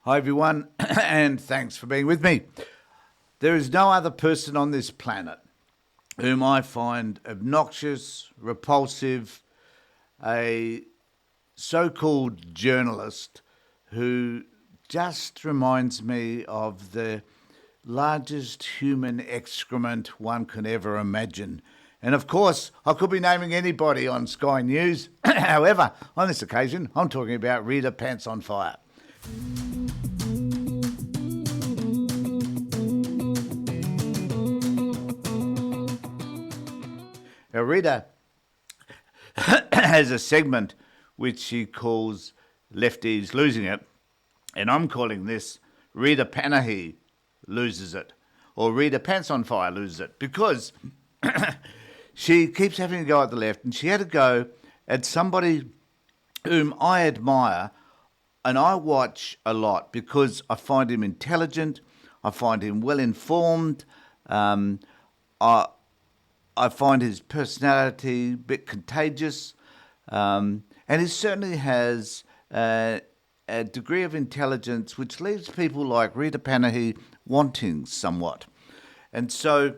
Hi everyone, and thanks for being with me. There is no other person on this planet whom I find obnoxious, repulsive, a so-called journalist who just reminds me of the largest human excrement one can ever imagine. And of course, I could be naming anybody on Sky News. However, on this occasion, I'm talking about Rita Pants on Fire. Now, Rita has a segment which she calls Lefties Losing It, and I'm calling this Rita Panahi Loses It, or Rita Pants on Fire Loses It, because she keeps having to go at the left, and she had to go at somebody whom I admire and I watch a lot because I find him intelligent, I find him well-informed, I find his personality a bit contagious, and he certainly has a degree of intelligence which leaves people like Rita Panahi wanting somewhat. And so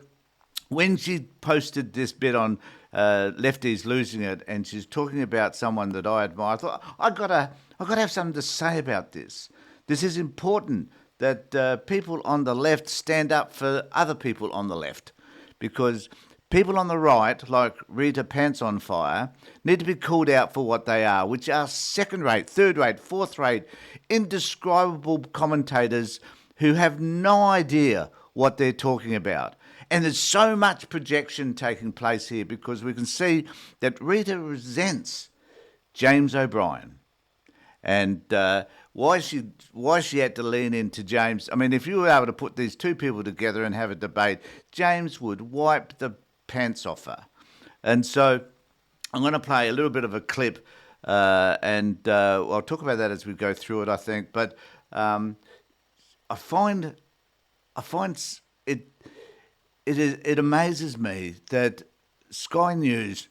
when she posted this bit on Lefties Losing It, and she's talking about someone that I admire, I thought, I've got to have something to say about this. This is important that people on the left stand up for other people on the left, because people on the right, like Rita Pants on Fire, need to be called out for what they are, which are second-rate, third-rate, fourth-rate, indescribable commentators who have no idea what they're talking about. And there's so much projection taking place here because we can see that Rita resents James O'Brien. And why she had to lean into James, I mean, if you were able to put these two people together and have a debate, James would wipe the pants off her. And so I'm going to play a little bit of a clip, and I'll talk about that as we go through it, I think. But I find it amazes me that Sky News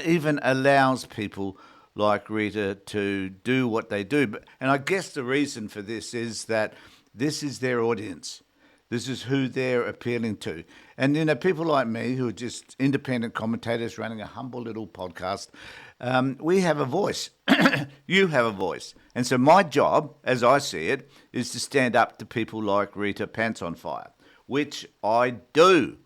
even allows people like Rita to do what they do. And I guess the reason for this is that this is their audience. This is who they're appealing to. And, you know, people like me who are just independent commentators running a humble little podcast, we have a voice. You have a voice. And so my job, as I see it, is to stand up to people like Rita Pants on Fire, which I do.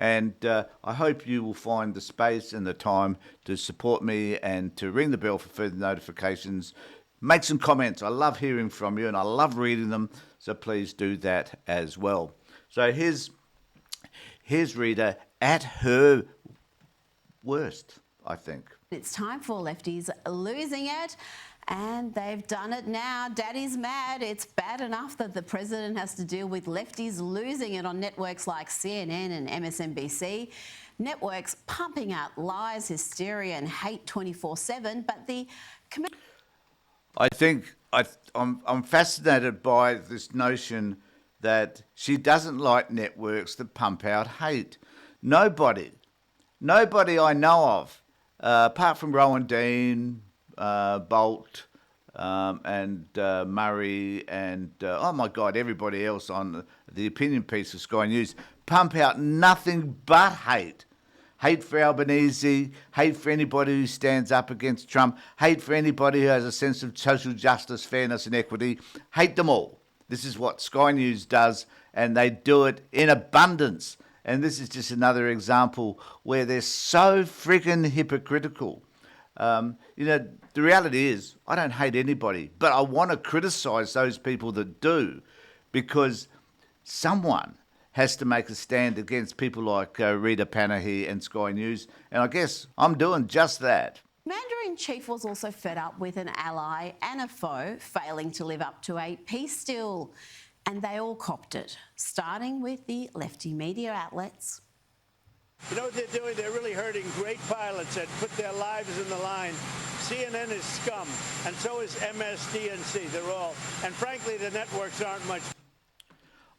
And I hope you will find the space and the time to support me and to ring the bell for further notifications. Make some comments. I love hearing from you and I love reading them, so please do that as well. So here's Rita at her worst, I think. It's time for Lefties Losing It, and they've done it now. Daddy's mad. It's bad enough that the president has to deal with lefties losing it on networks like CNN and MSNBC. Networks pumping out lies, hysteria and hate 24/7, but the I think I'm fascinated by this notion that she doesn't like networks that pump out hate. Nobody I know of, apart from Rowan Dean, Bolt, and Murray, and oh my God, everybody else on the opinion piece of Sky News, pump out nothing but hate. Hate for Albanese, hate for anybody who stands up against Trump, hate for anybody who has a sense of social justice, fairness and equity. Hate them all. This is what Sky News does, and they do it in abundance. And this is just another example where they're so friggin' hypocritical. You know, the reality is I don't hate anybody, but I want to criticise those people that do, because someone has to make a stand against people like Rita Panahi and Sky News, and I guess I'm doing just that. Commander-in-Chief was also fed up with an ally and a foe failing to live up to a peace deal, and they all copped it, starting with the lefty media outlets. You know what they're doing? They're really hurting great pilots that put their lives in the line. CNN is scum, and so is MSDNC. They're all, and frankly, the networks aren't much.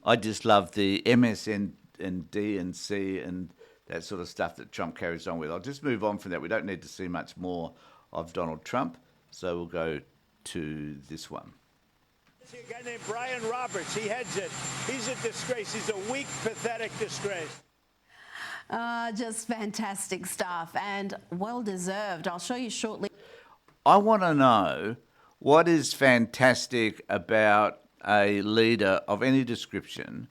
I just love the MSN and DNC and that sort of stuff that Trump carries on with. I'll just move on from that. We don't need to see much more of Donald Trump, so we'll go to this one. See a guy named Brian Roberts. He heads it. He's a disgrace. He's a weak, pathetic disgrace. Just fantastic stuff and well deserved. I'll show you shortly. I want to know what is fantastic about a leader of any description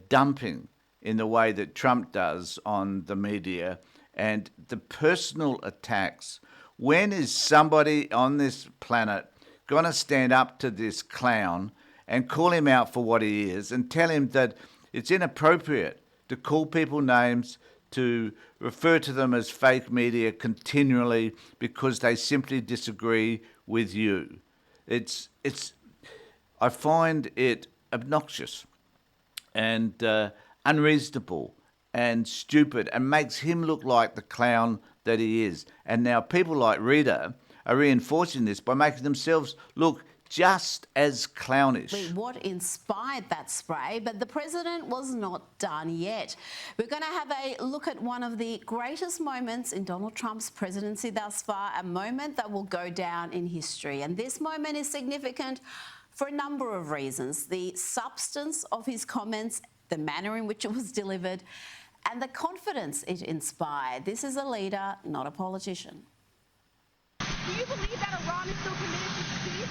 dumping in the way that Trump does on the media and the personal attacks. When is somebody on this planet going to stand up to this clown and call him out for what he is and tell him that it's inappropriate to call people names, to refer to them as fake media continually because they simply disagree with you? I find it obnoxious and unreasonable and stupid and makes him look like the clown that he is. And now people like Rita are reinforcing this by making themselves look just as clownish. What inspired that spray, but the president was not done yet. We're going to have a look at one of the greatest moments in Donald Trump's presidency thus far, a moment that will go down in history. And this moment is significant for a number of reasons: the substance of his comments, the manner in which it was delivered, and the confidence it inspired. This is a leader, not a politician. Do you believe that Iran is still committed to peace?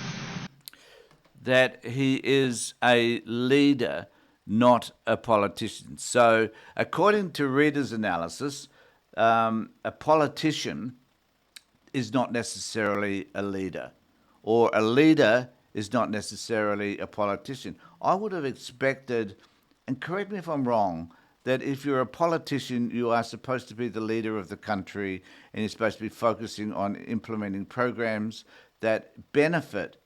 That he is a leader, not a politician. So, according to Rita's analysis, a politician is not necessarily a leader, or a leader is not necessarily a politician. I would have expected, and correct me if I'm wrong, that if you're a politician, you are supposed to be the leader of the country and you're supposed to be focusing on implementing programs that benefit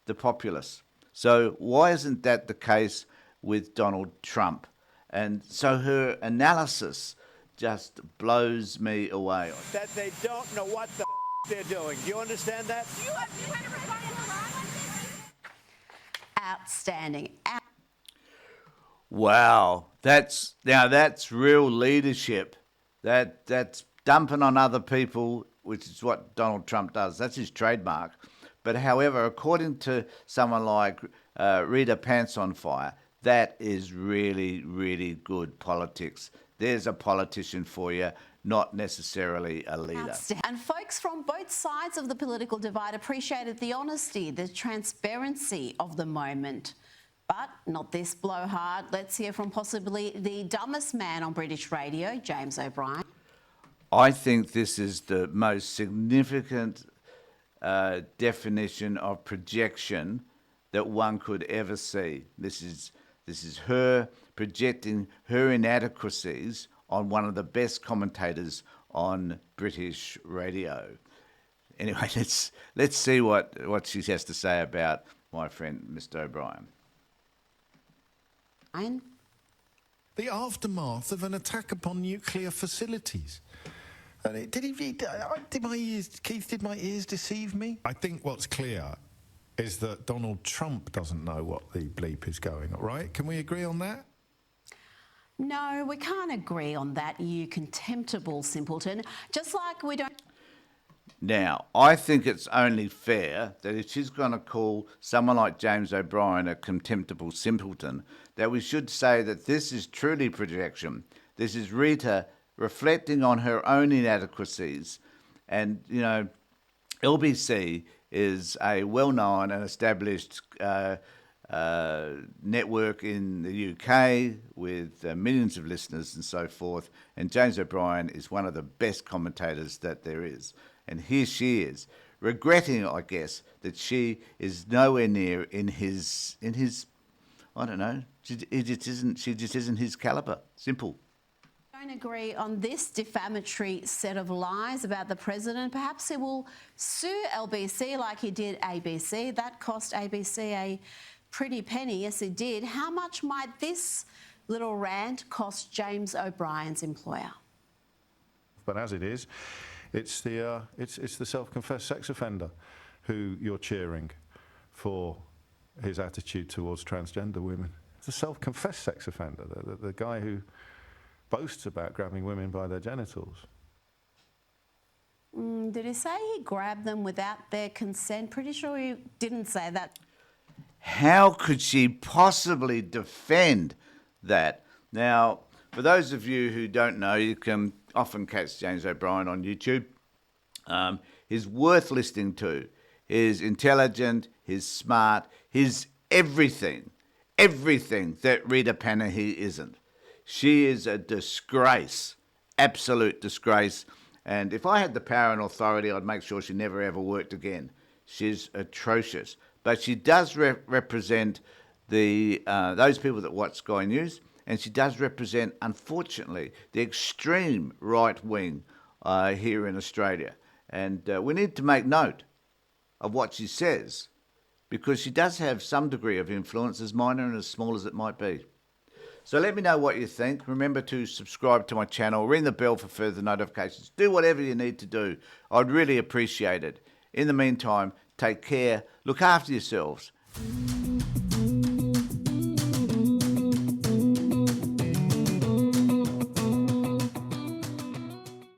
the populace. So why isn't that the case with Donald Trump? And so her analysis just blows me away. That they don't know what the they're doing. Do you understand that? Do you have everybody in Iran like this? Outstanding. Wow, that's real leadership. That's dumping on other people, which is what Donald Trump does. That's his trademark. But however, according to someone like Rita Pants on Fire, that is really, really good politics. There's a politician for you, not necessarily a leader. And folks from both sides of the political divide appreciated the honesty, the transparency of the moment. But not this blowhard. Let's hear from possibly the dumbest man on British radio, James O'Brien. I think this is the most significant definition of projection that one could ever see. This is her projecting her inadequacies on one of the best commentators on British radio. Anyway, let's see what she has to say about my friend Mr. O'Brien. The aftermath of an attack upon nuclear facilities. And Keith, did my ears deceive me? I think what's clear is that Donald Trump doesn't know what the bleep is going on, right? Can we agree on that? No, we can't agree on that, you contemptible simpleton. Just like we don't... Now, I think it's only fair that if she's going to call someone like James O'Brien a contemptible simpleton, that we should say that this is truly projection. This is Rita reflecting on her own inadequacies. And, you know, LBC is a well-known and established network in the UK with millions of listeners and so forth. And James O'Brien is one of the best commentators that there is. And here she is, regretting, I guess, that she is nowhere near in his. I don't know. She just isn't his caliber. Simple. Don't agree on this defamatory set of lies about the president. Perhaps he will sue LBC like he did ABC. That cost ABC a pretty penny. Yes, it did. How much might this little rant cost James O'Brien's employer? But as it is, it's the self-confessed sex offender who you're cheering for his attitude towards transgender women. It's a self-confessed sex offender, the guy who boasts about grabbing women by their genitals. Did he say he grabbed them without their consent? Pretty sure he didn't say that. How could she possibly defend that? Now, for those of you who don't know, you can often catch James O'Brien on YouTube. He's worth listening to. He's intelligent, he's smart, he's everything that Rita Panahi isn't. She is a disgrace, absolute disgrace. And if I had the power and authority, I'd make sure she never ever worked again. She's atrocious. But she does represent those people that watch Sky News, and she does represent, unfortunately, the extreme right wing here in Australia. And we need to make note of what she says, because she does have some degree of influence, as minor and as small as it might be. So let me know what you think. Remember to subscribe to my channel, ring the bell for further notifications. Do whatever you need to do. I'd really appreciate it. In the meantime, take care, look after yourselves.